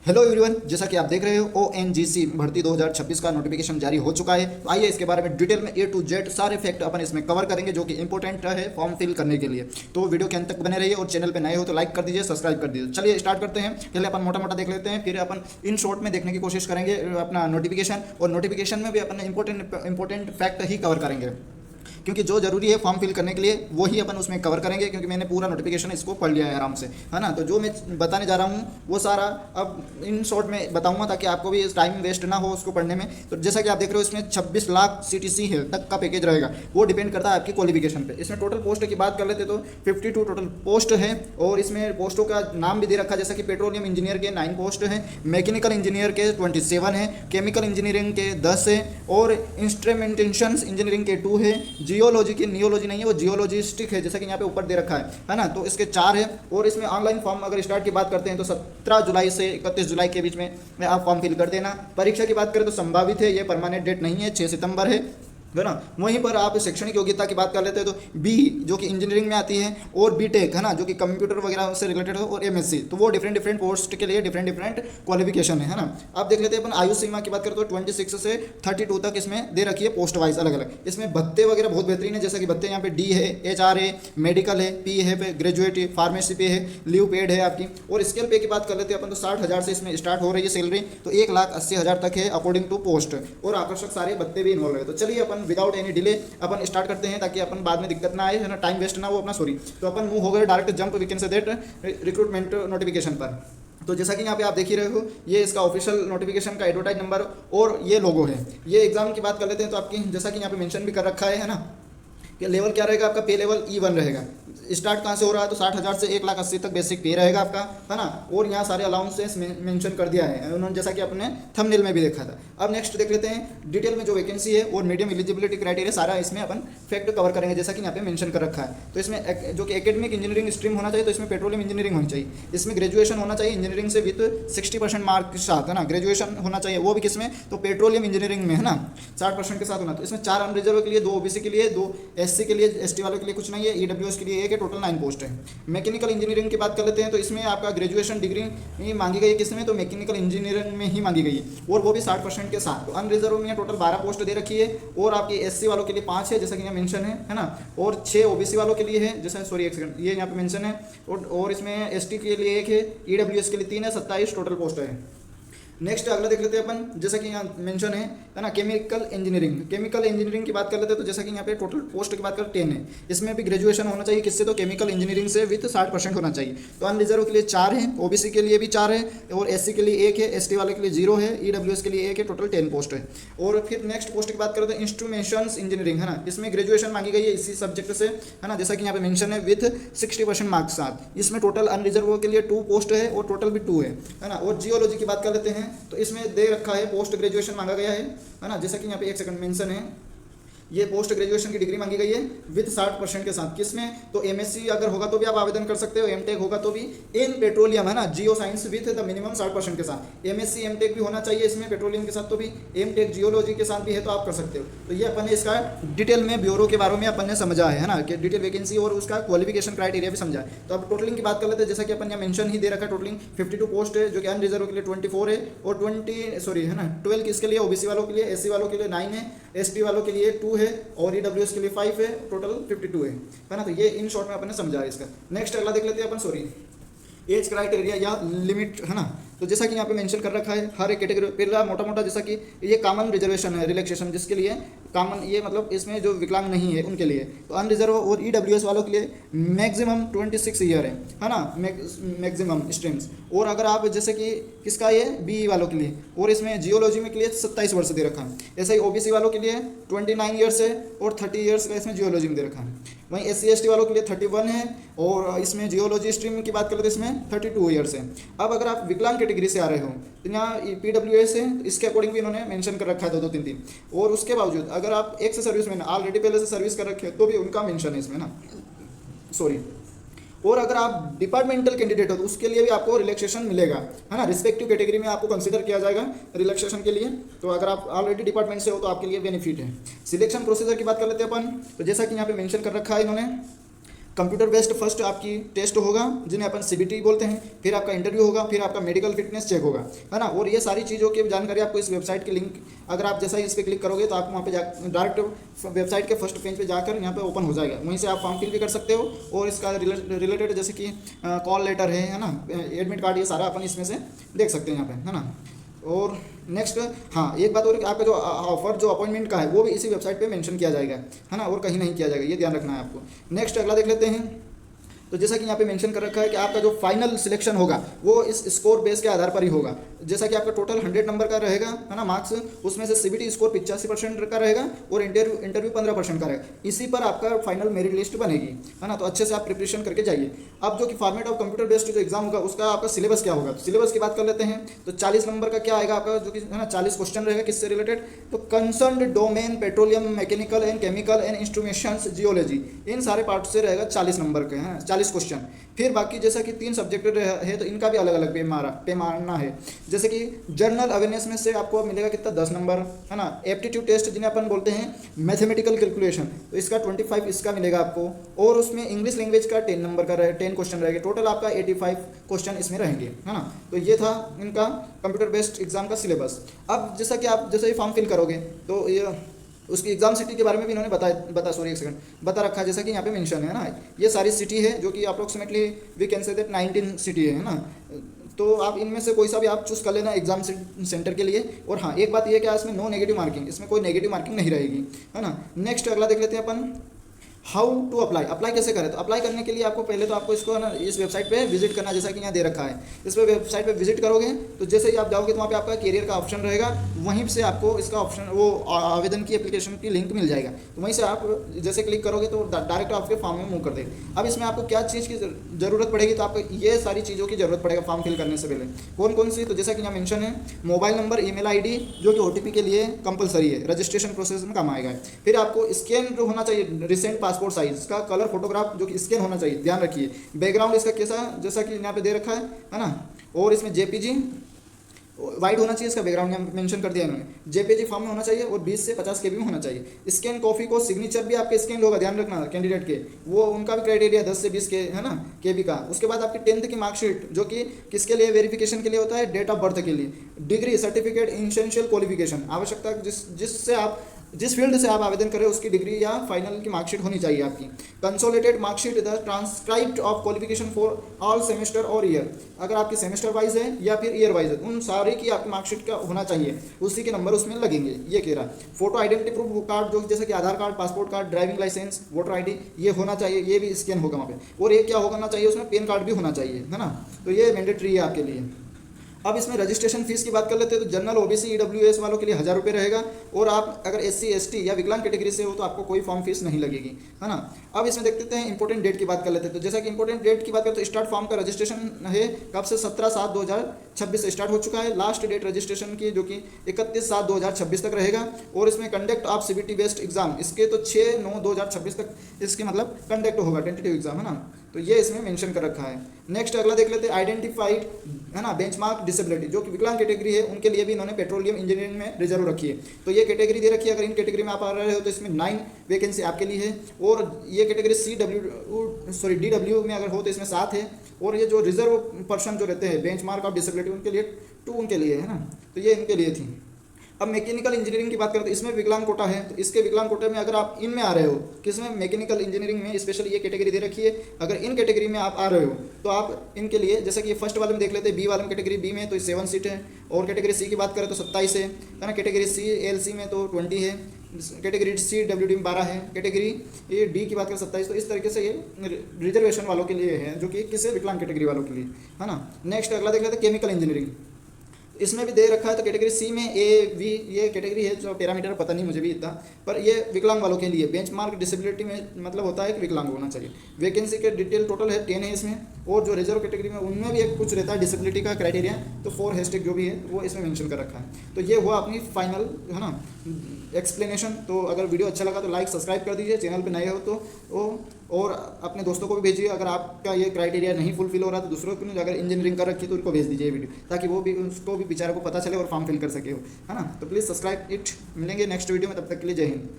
Hello everyone, जैसा कि आप देख रहे हो ONGC भर्ती 2026 का नोटिफिकेशन जारी हो चुका है। तो आइए इसके बारे में डिटेल में A to Z सारे फैक्ट अपन इसमें कवर करेंगे जो कि इंपॉर्टेंट है फॉर्म फिल करने के लिए। तो वीडियो के अंत तक बने रहिए और चैनल पे नए हो तो लाइक कर दीजिए, सब्सक्राइब कर दीजिए। चलिए स्टार्ट करते हैं। पहले अपन मोटा मोटा देख लेते हैं, फिर अपन इन शॉर्ट में देखने की कोशिश करेंगे अपना नोटिफिकेशन, और नोटिफिकेशन में भी अपन इंपॉर्टेंट फैक्ट ही कवर करेंगे क्योंकि जो जरूरी है फॉर्म फिल करने के लिए वो ही अपन उसमें कवर करेंगे, क्योंकि मैंने पूरा नोटिफिकेशन इसको पढ़ लिया है आराम से, है ना। तो जो मैं बताने जा रहा हूँ वो सारा अब इन शॉर्ट में बताऊंगा ताकि आपको भी टाइम वेस्ट ना हो उसको पढ़ने में। तो जैसा कि आप देख रहे हो इसमें 26 लाख CTC है तक का पैकेज रहेगा, वो डिपेंड करता है आपकी क्वालिफिकेशन पे। इसमें टोटल पोस्ट की बात कर लेते तो 52 टोटल पोस्ट है, और इसमें पोस्टों का नाम भी दे रखा है, जैसा कि पेट्रोलियम इंजीनियर के 9 पोस्ट है, मैकेनिकल इंजीनियर के 27 है, केमिकल इंजीनियरिंग के 10 है, और इंस्ट्रूमेंटेशन इंजीनियरिंग के 2 है, जियोलॉजी की नियोलॉजी नहीं है वो जियोलॉजिस्टिक है, जैसा कि यहाँ पे ऊपर दे रखा है ना। तो इसके 4 है। और इसमें ऑनलाइन फॉर्म अगर स्टार्ट की बात करते हैं तो 17 जुलाई से 31 जुलाई के बीच में आप फॉर्म फिल कर देना। परीक्षा की बात करें तो संभावित है, ये परमानेंट डेट नहीं है, 6 सितंबर है ना। वहीं पर आप शैक्षणिक योग्यता की बात कर लेते हैं तो बी जो कि इंजीनियरिंग में आती है, और बीटेक है ना जो कि कंप्यूटर वगैरह से रिलेटेड हो, और MSc, तो वो डिफरेंट पोस्ट के लिए डिफरेंट क्वालिफिकेशन है ना। आप देख लेते हैं अपन आयु सीमा की बात करें तो 26 से 32 तक इसमें दे रखी है पोस्ट वाइज अलग अलग। इसमें भत्ते वगैरह बहुत बेहतरीन है, जैसा कि भत्ते यहाँ पे D है, HR है, मेडिकल है, P है पे, ग्रेजुएट है, फार्मेसी पे है, लीव पेड है आपकी। और स्केल पे की बात कर लेते हैं अपन तो 60,000 से इसमें स्टार्ट हो रही है सैलरी, तो 1,80,000 तक है अकॉर्डिंग टू पोस्ट, और आकर्षक सारे भत्ते भी इन्वॉल्व है। तो चलिए अपन विदाउट एनी डिले अपन स्टार्ट करते हैं ताकि अपन बाद में दिक्कत ना आए, है ना, टाइम वेस्ट ना हो अपना, सॉरी। तो अपन मूव हो गए direct jump we can say that recruitment notification पर। तो जैसा कि यहाँ पे आप देख ही रहे हो, ये इसका ऑफिशियल नोटिफिकेशन का एडवर्टाइज नंबर और ये लोगो है। ये एग्जाम की बात कर लेते हैं तो आपकी जैसा कि यहाँ पे मेंशन भी कर रखा है ना, कि लेवल क्या रहेगा आपका, पे लेवल E1 रहेगा। स्टार्ट कहाँ से हो रहा है तो 60,000 से 1,80,000 तक बेसिक पे रहेगा आपका, है ना। और यहाँ सारे अलाउंसेस मेंशन कर दिया है उन्होंने, जैसा कि अपने थंबनेल में भी देखा था। अब नेक्स्ट देख लेते हैं डिटेल में जो वैकेंसी है और मीडियम एलिजिबिलिटी क्राइटेरिया सारा इसमें अपन फैक्ट कवर करेंगे, जैसा कि यहाँ पे मेंशन कर रखा है। तो इसमें जो कि एकेडमिक इंजीनियरिंग स्ट्रीम होना चाहिए, तो इसमें पेट्रोलियम इंजीनियरिंग होनी चाहिए। इसमें ग्रेजुएशन होना चाहिए इंजीनियरिंग से विद 60% मार्क के साथ, है ना। ग्रेजुएशन होना चाहिए, वो भी किसमें, तो पेट्रोलियम इंजीनियरिंग में, है ना, 60% के साथ होना। तो इसमें 4 अनरिजर्व के लिए, 2 OBC के लिए, 2 SC के लिए, ST वालों के लिए कुछ नहीं है, EWS के लिए 1 है, टोटल 9 पोस्ट है। मैकेनिकल इंजीनियरिंग की बात कर लेते हैं तो इसमें आपका ग्रेजुएशन डिग्री मांगी गई है, किसमें, तो मैकेनिकल इंजीनियरिंग में ही मांगी गई है, और वो भी 60% के साथ। तो अनरिजर्व में टोटल 12 पोस्ट दे रखी है, और आपकी SC वालों के लिए 5 है, जैसा कि यहाँ मेंशन है ना, और 6 OBC वालों के लिए है, जैसा, सॉरी एक सेकंड, ये यहाँ पे मेंशन है, और इसमें ST के लिए 1 है, EWS के लिए 3 है, 27 टोटल पोस्ट है। नेक्स्ट अगला देख लेते हैं अपन, जैसा कि यहाँ मेंशन है ना, केमिकल इंजीनियरिंग। केमिकल इंजीनियरिंग की बात कर लेते हैं तो जैसा कि यहाँ पे टोटल पोस्ट की बात करें 10 है, इसमें भी ग्रेजुएशन होना चाहिए, किससे, तो केमिकल इंजीनियरिंग से विथ 60% होना चाहिए। तो अनरिजर्व के लिए 4 है, OBC के लिए भी 4 है, और SC के लिए 1 है, ST वाले के लिए 0 है, EWS के लिए 1 है, टोटल 10 पोस्ट है। और फिर नेक्स्ट पोस्ट की बात करें तो इंस्ट्रूमेंटेशन इंजीनियरिंग, है ना, इसमें ग्रेजुएशन मांगी गई है इसी सब्जेक्ट से, है ना, जैसा कि यहाँ पे मेंशन है विथ 60% मार्क्स साथ। इसमें टोटल अनरिजर्व के लिए 2 पोस्ट है, और टोटल भी 2 है ना। और जियोलॉजी की बात कर लेते हैं तो इसमें दे रखा है पोस्ट ग्रेजुएशन मांगा गया है ना, जैसा कि यहाँ पे एक सेकंड मेंशन है, ये पोस्ट ग्रेजुएशन की डिग्री मांगी गई है विद 60% के साथ। किसमें, तो MSc अगर होगा तो भी आप आवेदन कर सकते हो, MTech होगा तो भी इन पेट्रोलियम, है ना, geo science with the minimum 60% के साथ। MSc MTech भी होना चाहिए इसमें पेट्रोलियम के साथ, तो भी MTech जियोलॉजी के साथ भी है तो आप कर सकते हो। तो ये अपन ने इसका डिटेल में ब्यूरो के बारे में अपन ने समझा है ना, कि डिटेल वैकेंसी और उसका क्वालिफिकेशन क्राइटेरिया भी समझा है। तो अब टोटलिंग की बात कर लेते हैं, जैसा कि अपन यहाँ मेंशन ही दे रखा है, टोटलिंग 52 पोस्ट है, जो कि अनरिजर्व के लिए 24 है, और 12 किसके लिए, OBC वालों के लिए, SC वालों के लिए 9 है, ST वालों के लिए 2 है, और EWS के लिए 5 है, टोटल 52 है ना। तो ये इन शॉर्ट में अपन ने समझा है इसका। नेक्स्ट अगला देख लेते हैं अपन, सॉरी, एज क्राइटेरिया या लिमिट, है ना। तो जैसा कि यहाँ पे मेंशन कर रखा है हर एक कैटेगरी, पहला मोटा मोटा, जैसा कि ये कॉमन रिजर्वेशन है, रिलैक्सेशन जिसके लिए कॉमन, ये मतलब इसमें जो विकलांग नहीं है उनके लिए। तो अनरिजर्व और EWS वालों के लिए मैक्सिमम 26 ईयर है ना, मैक्सिमम स्ट्रीम्स। और अगर आप जैसे कि किसका, ये BE वालों के लिए, और इसमें जियोलॉजी में के लिए 27 वर्ष दे रखा है। ऐसा ही OBC वालों के लिए 29 ईयर्स है, और 30 ईयर्स का इसमें जियोलॉजी में दे रखा है। वहीं SC ST वालों के लिए 31 है, और इसमें जियोलॉजी स्ट्रीम की बात करें तो इसमें 32 ईयर्स है। अब अगर आप विकलांग कैटेगरी से आ रहे हो तो यहाँ PWS है, इसके अकॉर्डिंग भी इन्होंने मेंशन कर रखा है 2 2 3 3। और उसके बावजूद अगर आप एक से सर्विस में ऑलरेडी पहले से सर्विस कर रखे हो तो भी उनका मेंशन है इसमें ना, सॉरी। और अगर आप डिपार्टमेंटल कैंडिडेट हो तो उसके लिए भी आपको रिलैक्सेशन मिलेगा, है ना, रिस्पेक्टिव कैटेगरी में आपको कंसीडर किया जाएगा रिलैक्सेशन के लिए। तो अगर आप ऑलरेडी डिपार्टमेंट से हो तो आपके लिए बेनिफिट है। सिलेक्शन प्रोसीजर की बात कर लेते हैं अपन, तो जैसा कि यहाँ पे मेंशन कर रखा है इन्होंने, कंप्यूटर बेस्ड फर्स्ट आपकी टेस्ट होगा जिन्हें अपन सीबीटी बोलते हैं, फिर आपका इंटरव्यू होगा, फिर आपका मेडिकल फिटनेस चेक होगा, है ना। और ये सारी चीज़ों की जानकारी आपको इस वेबसाइट की लिंक, अगर आप जैसा ही इस पर क्लिक करोगे तो आपको वहाँ पे डायरेक्ट वेबसाइट के फर्स्ट पेज पे जाकर यहाँ पे ओपन हो जाएगा। वहीं से आप फॉर्म फिल भी कर सकते हो और इसका रिलेटेड जैसे कि कॉल लेटर है ना, एडमिट कार्ड, ये सारा अपन इसमें से देख सकते हैं यहाँ पे, है ना। और नेक्स्ट, हाँ एक बात और कि आपका जो ऑफर जो अपॉइंटमेंट का है वो भी इसी वेबसाइट पे मेंशन किया जाएगा, है ना, और कहीं नहीं किया जाएगा, ये ध्यान रखना है आपको। नेक्स्ट अगला देख लेते हैं। तो जैसा कि यहाँ पे मेंशन कर रखा है कि आपका जो फाइनल सिलेक्शन होगा वो इस स्कोर बेस के आधार पर ही होगा। जैसा कि आपका टोटल 100 नंबर का रहेगा, है ना, मार्क्स, उसमें से सीबीटी स्कोर 85% का रहेगा और इंटरव्यू 15% का रहेगा। इसी पर आपका फाइनल मेरिट लिस्ट बनेगी, है ना। तो अच्छे से आप प्रिपरेशन करके जाइए। अब जो कि फॉर्मेट ऑफ कंप्यूटर बेस्ड जो एग्जाम होगा उसका आपका सिलेबस क्या होगा, तो सिलेबस की बात कर लेते हैं। तो 40 नंबर का क्या आएगा आपका, जो कि है ना 40 क्वेश्चन रहेगा, किससे रिलेटेड, तो concern domain petroleum, mechanical and chemical and instruments, geology, इन सारे पार्ट से रहेगा 40 नंबर के, हैं 40 क्वेश्चन। फिर बाकी जैसा कि 3 सब्जेक्ट है तो इनका भी अलग अलग पैमाना है। जैसे कि जनरल अवेयरनेस में से आपको मिलेगा कितना, 10 नंबर, है ना। एप्टीट्यूड टेस्ट जिन्हें अपन बोलते हैं मैथमेटिकल कैलकुलेशन, तो इसका 25 इसका मिलेगा आपको। और उसमें इंग्लिश लैंग्वेज का 10 नंबर का 10 क्वेश्चन रहेगा, टोटल आपका 85 क्वेश्चन इसमें रहेंगे, है ना। तो ये था इनका कंप्यूटर बेस्ड एग्जाम का सिलेबस। अब जैसा कि आप जैसे ही फॉर्म फिल करोगे तो ये उसकी एग्जाम सिटी के बारे में भी इन्होंने बता रखा है, जैसा कि यहाँ पे मेंशन है ना। ये सारी सिटी है जो कि approximately we can say that 19 city है ना। तो आप इनमें से कोई सा भी आप चूज़ कर लेना एग्जाम सेंटर के लिए। और हाँ एक बात ये क्या, इसमें नो नेगेटिव मार्किंग, इसमें कोई नेगेटिव मार्किंग नहीं रहेगी, है ना। नेक्स्ट अगला देख लेते हैं अपन, हाउ टू अप्लाई कैसे करें। तो अप्लाई करने के लिए आपको पहले तो आपको इसको ना इस वेबसाइट पे विजिट करना, जैसा कि यहाँ दे रखा है। इस पर वेबसाइट पे विजिट करोगे तो जैसे ही आप जाओगे तो वहाँ पे आपका करियर का ऑप्शन रहेगा, वहीं से आपको इसका ऑप्शन वो आवेदन की एप्लीकेशन की लिंक मिल जाएगा। तो वहीं से आप जैसे क्लिक करोगे तो डायरेक्ट आपके फॉर्म में मूव कर देगा। अब इसमें आपको क्या चीज़ की ज़रूरत पड़ेगी, तो आपको ये सारी चीज़ों की ज़रूरत पड़ेगा फॉर्म फिल करने से पहले। कौन कौन सी, तो जैसा कि यहाँ मेंशन है, मोबाइल नंबर, ईमेल आईडी जो कि ओटीपी के लिए कंपलसरी है, रजिस्ट्रेशन प्रोसेस में काम आएगा। फिर आपको स्कैन जो होना चाहिए रिसेंट पासपोर्ट साइज का कलर फोटोग्राफ जो कि स्कैन होना चाहिए, ध्यान रखिए। बैकग्राउंड इसका कैसा, जैसा कि यहाँ पे दे रखा है ना। और इसमें जेपीजी वाइट होना चाहिए, इसका बैकग्राउंड यहाँ मेंशन कर दिया इन्होंने। जेपीजी फॉर्म में होना चाहिए और 20 से 50 KB में होना चाहिए। स्कैन कॉपी को सिग्नेचर भी आपके स्कैन होगा, ध्यान रखना कैंडिडेट के, वो उनका भी क्राइटेरिया 10 से 20 के, है ना, KB का। उसके बाद आपकी 10th की मार्कशीट जो कि किसके लिए वेरिफिकेशन के लिए होता है, डेट ऑफ बर्थ के लिए। डिग्री सर्टिफिकेट, एसेंशियल क्वालिफिकेशन, आवश्यकता जिससे आप जिस फील्ड से आप आवेदन करें उसकी डिग्री या फाइनल की मार्कशीट होनी चाहिए आपकी। Consolidated marksheet the transcribed of qualification for all semester और ईयर, अगर आपकी सेमेस्टर वाइज है या फिर ईयर वाइज है, उन सारे की आपकी मार्कशीट का होना चाहिए, उसी के नंबर उसमें लगेंगे, ये कह रहा है। फोटो आइडेंटिटी प्रूफ कार्ड जो जैसे कि Aadhaar card, passport card, driving licence, voter ID, ये होना चाहिए, ये भी स्कैन होगा वहाँ पे। और ये क्या होना चाहिए, उसमें पैन कार्ड भी होना चाहिए, है ना। तो ये मैंडेटरी है आपके लिए। अब इसमें रजिस्ट्रेशन फीस की बात कर लेते हैं। तो जनरल OBC EWS वालों के लिए 1000 रुपये रहेगा। और आप अगर SC ST या विकलांग कैटेगरी से हो तो आपको कोई फॉर्म फीस नहीं लगेगी, है ना। अब इसमें देखते हैं इंपॉर्टेंट डेट की बात कर लेते हैं। तो जैसा कि इंपॉर्टेंट डेट की बात करें तो स्टार्ट फॉर्म का रजिस्ट्रेशन है कब से, 17/7/2026 से स्टार्ट हो चुका है। लास्ट डेट रजिस्ट्रेशन की जो कि 31/7/2026 तक रहेगा। और इसमें conduct of CBT based exam इसके तो 6/9/2026 तक इसके मतलब कंडक्ट होगा, टेंटेटिव एग्जाम, है ना। तो ये इसमें मेंशन कर रखा है। नेक्स्ट अगला देख लेते हैं, आइडेंटिफाइड, है ना, बेंचमार्क डिसेबिलिटी जो कि विकलांग कैटेगरी है उनके लिए भी इन्होंने पेट्रोलियम इंजीनियरिंग में रिजर्व रखी है। तो ये कैटेगरी दे रखी है, अगर इन कैटेगरी में आप आ रहे हो तो इसमें 9 वैकेंसी आपके लिए है। और ये कैटेगरी DW में अगर हो तो इसमें 7 है। और ये जो रिजर्व पर्सन जो रहते हैं बेंचमार्क ऑफ डिसेबिलिटी उनके लिए 2 उनके लिए, है ना। तो ये इनके लिए थी। अब मैकेनिकल इंजीनियरिंग की बात करें तो इसमें विकलांग कोटा है। तो इसके विकलांग कोटे में अगर आप इनमें आ रहे हो, किसमें, मैकेनिकल इंजीनियरिंग में, स्पेशली ये कैटेगरी दे रखी है। अगर इन कैटेगरी में आप आ रहे हो तो आप इनके लिए, जैसे कि फर्स्ट वाले में देख लेते हैं, B वाले में कैटेगरी B में तो 7 सीट है। और कैटेगरी C की बात करें तो 27 है ना। कैटेगरी C LC में तो 20 है। कैटेगरी C WD में 12 है। कैटेगरी ये D की बात करें 27। तो इस तरीके से ये रिजर्वेशन वालों के लिए है, जो कि किसी विकलांग कैटेगरी वालों के लिए, है ना। नेक्स्ट अगला देख लेते हैं, केमिकल इंजीनियरिंग। इसमें भी दे रखा है। तो कैटेगरी C में A, V ये कैटेगरी है, जो पैरामीटर पता नहीं मुझे भी इतना, पर ये विकलांग वालों के लिए। बेंचमार्क डिसेबिलिटी में मतलब होता है कि विकलांग होना चाहिए। वैकेंसी के डिटेल टोटल है 10 है इसमें। और जो रिजर्व कैटेगरी में उनमें भी एक कुछ रहता है डिसेबिलिटी का क्राइटेरिया, तो 4 हैशटैग जो भी है वो इसमें मेंशन कर रखा है। तो ये हुआ अपनी फाइनल, है ना, एक्सप्लेनेशन। तो अगर वीडियो अच्छा लगा तो लाइक सब्सक्राइब कर दीजिए, चैनल पे नए हो तो और अपने दोस्तों को भी भेजिए। अगर आपका ये क्राइटेरिया नहीं फुलफिल हो रहा तो दूसरों को, अगर इंजीनियरिंग कर रखी तो उनको भेज दीजिए ये वीडियो, ताकि वो भी, उसको भी बेचारे को पता चले और फॉर्म फिल कर सके हो, है ना। तो प्लीज़ सब्सक्राइब इट। मिलेंगे नेक्स्ट वीडियो में, तब तक के लिए जय हिंद।